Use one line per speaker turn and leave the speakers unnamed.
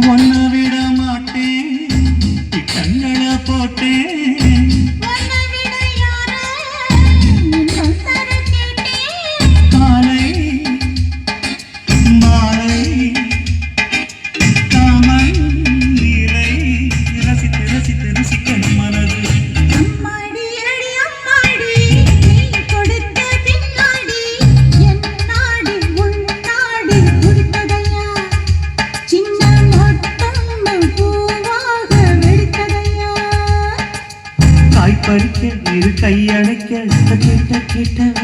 ஒன்ன விட மாட்டேன் கண்களை போட்டேன் காலை மாலை காமன் நீரை ரசித்து ரசித்து ருசிக்கணும் மனது பறிக்க இரு கையடைக்க கேட்ட கேட்ட